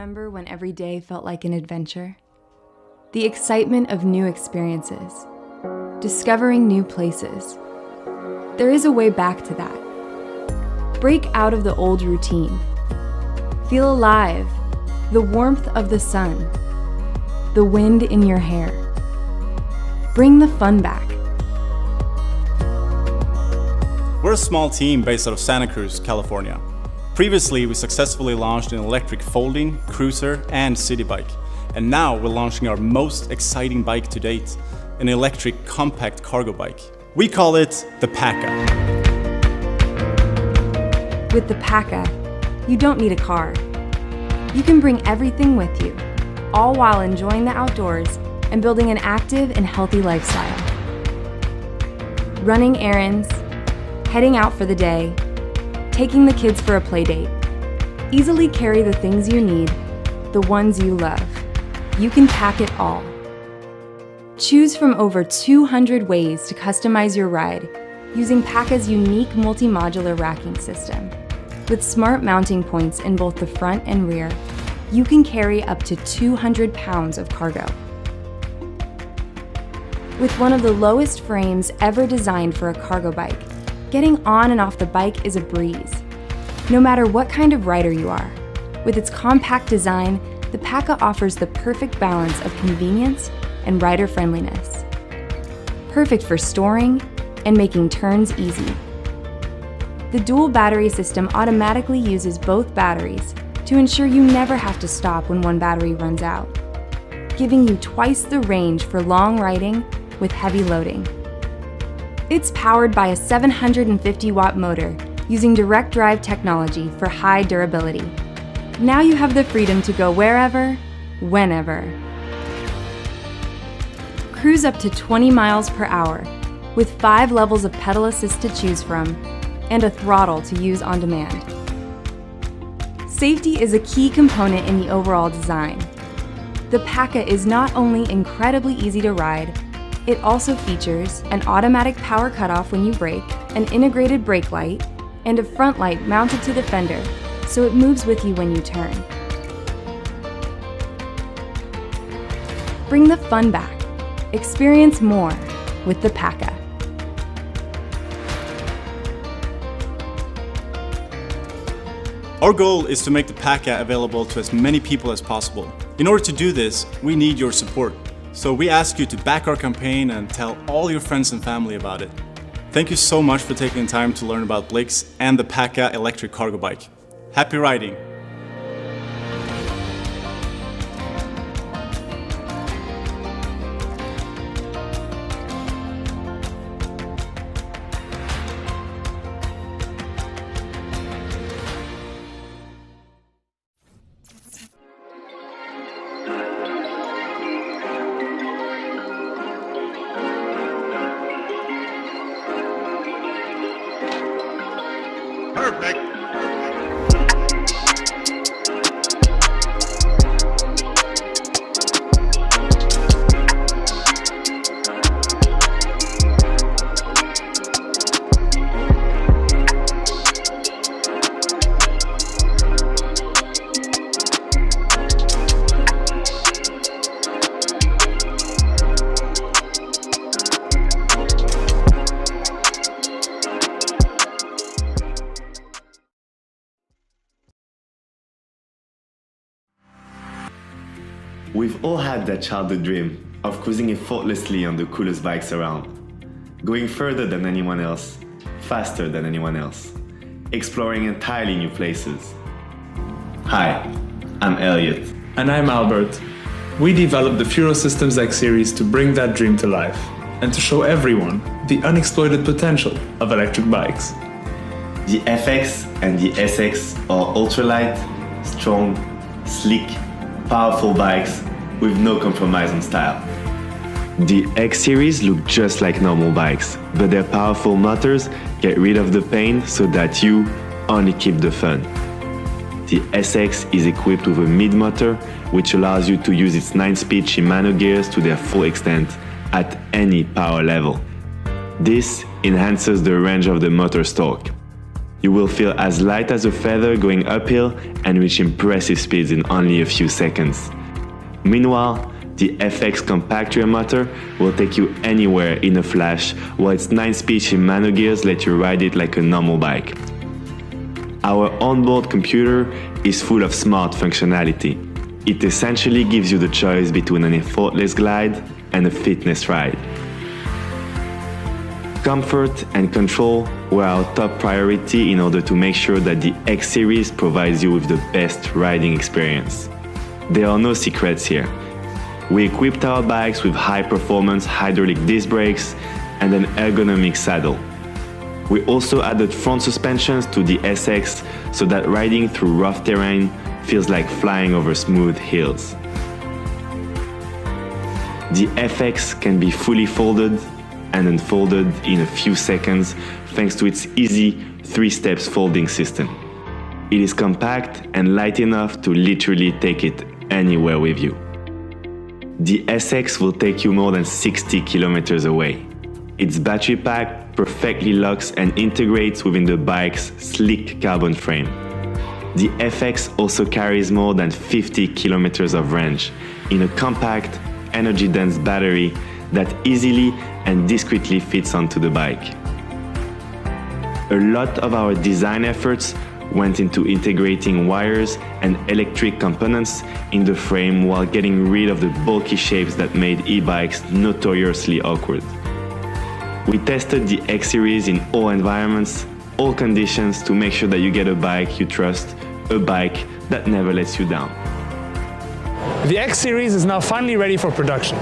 remember when every day felt like an adventure? The excitement of new experiences, discovering new places. There is a way back to that. Break out of the old routine. Feel alive, the warmth of the sun, the wind in your hair. Bring the fun back. We're a small team based out of Santa Cruz, California. Previously, we successfully launched an electric folding, cruiser, and city bike. And now we're launching our most exciting bike to date, an electric compact cargo bike. We call it the Paka. With the Paka, you don't need a car. You can bring everything with you, all while enjoying the outdoors and building an active and healthy lifestyle. Running errands, heading out for the day, taking the kids for a play date. Easily carry the things you need, the ones you love. You can pack it all. Choose from over 200 ways to customize your ride using Paka's unique multi-modular racking system. With smart mounting points in both the front and rear, you can carry up to 200 pounds of cargo. With one of the lowest frames ever designed for a cargo bike, getting on and off the bike is a breeze, no matter what kind of rider you are. With its compact design, the Paka offers the perfect balance of convenience and rider friendliness. Perfect for storing and making turns easy. The dual battery system automatically uses both batteries to ensure you never have to stop when one battery runs out, giving you twice the range for long riding with heavy loading. It's powered by a 750-watt motor using direct drive technology for high durability. Now you have the freedom to go wherever, whenever. Cruise up to 20 miles per hour with 5 levels of pedal assist to choose from and a throttle to use on demand. Safety is a key component in the overall design. The Paka is not only incredibly easy to ride, it also features an automatic power cutoff when you brake, an integrated brake light, and a front light mounted to the fender, so it moves with you when you turn. Bring the fun back. Experience more with the Paka. Our goal is to make the Paka available to as many people as possible. In order to do this, we need your support. So we ask you to back our campaign and tell all your friends and family about it. Thank you so much for taking the time to learn about Blix and the Paka electric cargo bike. Happy riding! Perfect. We've all had that childhood dream of cruising effortlessly on the coolest bikes around, going further than anyone else, faster than anyone else, exploring entirely new places. Hi, I'm Elliot. And I'm Albert. We developed the Furo Systems X series to bring that dream to life and to show everyone the unexploited potential of electric bikes. The FX and the SX are ultralight, strong, sleek, powerful bikes with no compromise on style. The X series look just like normal bikes, but their powerful motors get rid of the pain so that you only keep the fun. The SX is equipped with a mid-motor, which allows you to use its 9-speed Shimano gears to their full extent at any power level. This enhances the range of the motor's torque. You will feel as light as a feather going uphill and reach impressive speeds in only a few seconds. Meanwhile, the FX compact rear motor will take you anywhere in a flash, while its 9-speed Shimano gears let you ride it like a normal bike. Our onboard computer is full of smart functionality. It essentially gives you the choice between an effortless glide and a fitness ride. Comfort and control were our top priority in order to make sure that the X Series provides you with the best riding experience. There are no secrets here. We equipped our bikes with high-performance hydraulic disc brakes and an ergonomic saddle. We also added front suspensions to the SX so that riding through rough terrain feels like flying over smooth hills. The FX can be fully folded and unfolded in a few seconds thanks to its easy 3-step folding system. It is compact and light enough to literally take it anywhere with you. The SX will take you more than 60 kilometers away. Its battery pack perfectly locks and integrates within the bike's sleek carbon frame. The FX also carries more than 50 kilometers of range in a compact, energy-dense battery that easily and discreetly fits onto the bike. A lot of our design efforts went into integrating wires and electric components in the frame while getting rid of the bulky shapes that made e-bikes notoriously awkward. We tested the X Series in all environments, all conditions to make sure that you get a bike you trust, a bike that never lets you down. The X Series is now finally ready for production.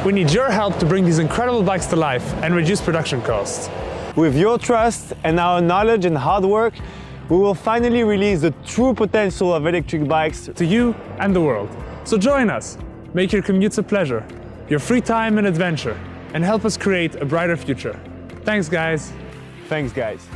We need your help to bring these incredible bikes to life and reduce production costs. With your trust and our knowledge and hard work, we will finally release the true potential of electric bikes To you and the world. So join us, make your commutes a pleasure, your free time an adventure, and help us create a brighter future. Thanks, guys. Thanks, guys.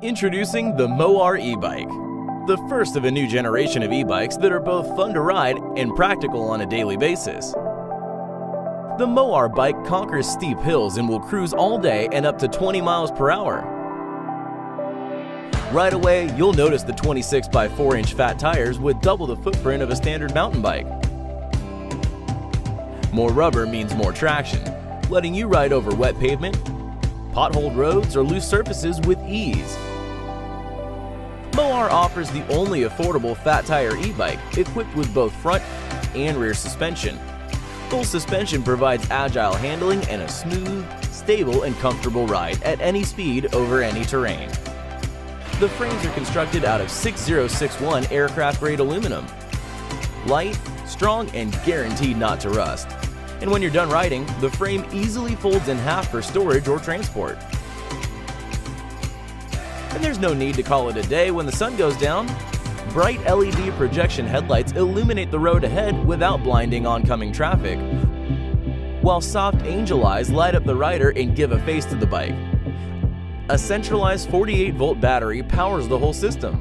Introducing the Moar e-bike, the first of a new generation of e-bikes that are both fun to ride and practical on a daily basis. The Moar bike conquers steep hills and will cruise all day and up to 20 miles per hour. Right away, you'll notice the 26 by 4-inch fat tires with double the footprint of a standard mountain bike. More rubber means more traction, letting you ride over wet pavement, potholed roads, or loose surfaces with ease. Moar offers the only affordable fat tire e-bike equipped with both front and rear suspension. Full suspension provides agile handling and a smooth, stable, and comfortable ride at any speed over any terrain. The frames are constructed out of 6061 aircraft-grade aluminum. Light, strong, and guaranteed not to rust. And when you're done riding, the frame easily folds in half for storage or transport. And there's no need to call it a day when the sun goes down. Bright LED projection headlights illuminate the road ahead without blinding oncoming traffic, while soft angel eyes light up the rider and give a face to the bike. A centralized 48-volt battery powers the whole system.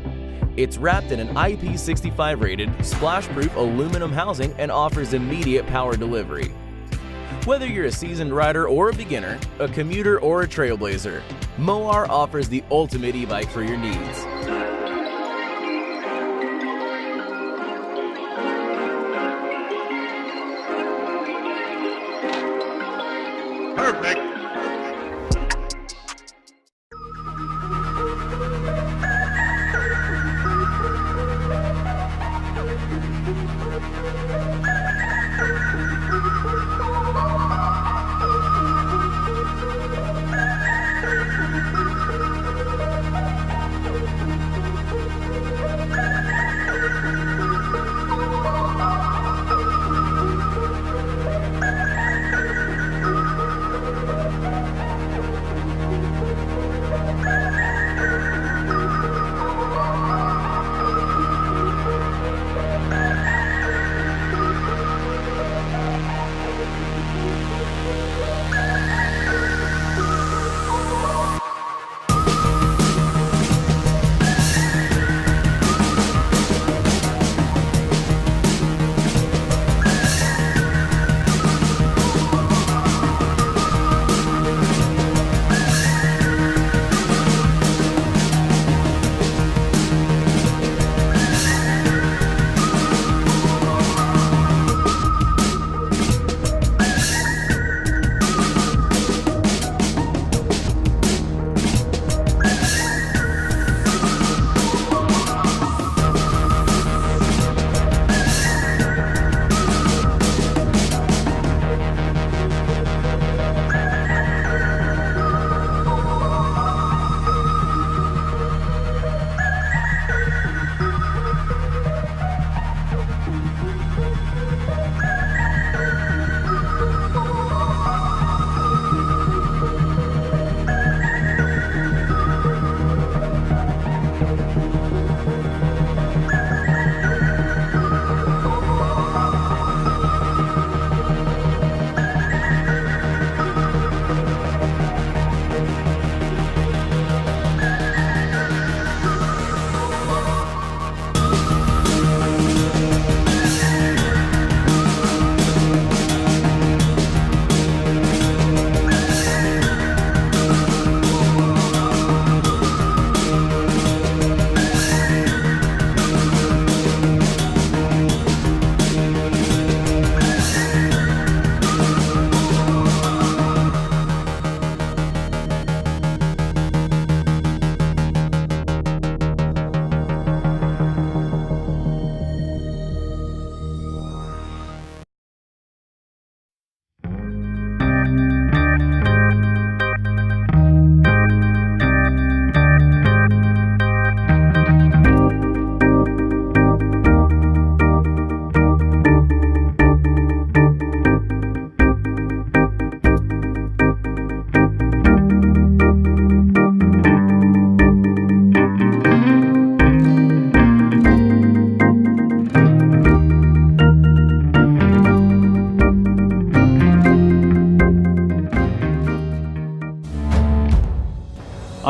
It's wrapped in an IP65 rated, splash-proof aluminum housing and offers immediate power delivery. Whether you're a seasoned rider or a beginner, a commuter or a trailblazer, Moar offers the ultimate e-bike for your needs. Perfect.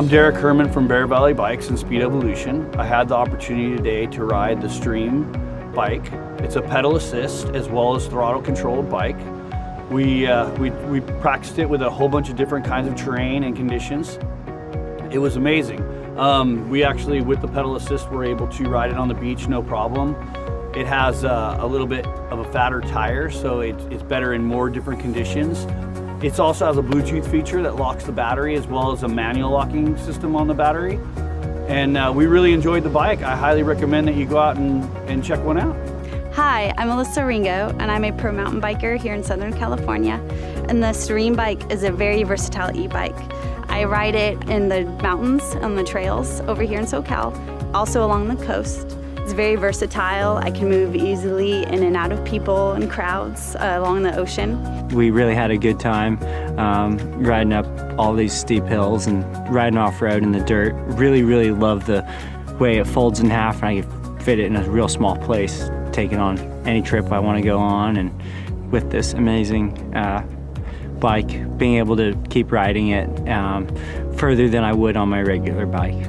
I'm Derek Herman from Bear Valley Bikes and Speed Evolution. I had the opportunity today to ride the Stream bike. It's a pedal assist as well as throttle controlled bike. We practiced it with a whole bunch of different kinds of terrain and conditions. It was amazing. We actually, with the pedal assist, were able to ride it on the beach no problem. It has a little bit of a fatter tire, so it's better in more different conditions. It also has a Bluetooth feature that locks the battery as well as a manual locking system on the battery. And we really enjoyed the bike. I highly recommend that you go out and check one out. Hi, I'm Alyssa Ringo, and I'm a pro mountain biker here in Southern California. And the Serene bike is a very versatile e-bike. I ride it in the mountains, on the trails over here in SoCal, also along the coast. It's very versatile. I can move easily in and out of people and crowds along the ocean. We really had a good time riding up all these steep hills and riding off-road in the dirt. Really love the way it folds in half, and I can fit it in a real small place, take it on any trip I want to go on. And with this amazing bike, being able to keep riding it further than I would on my regular bike.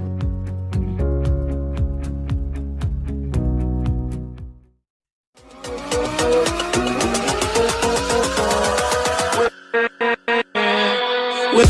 With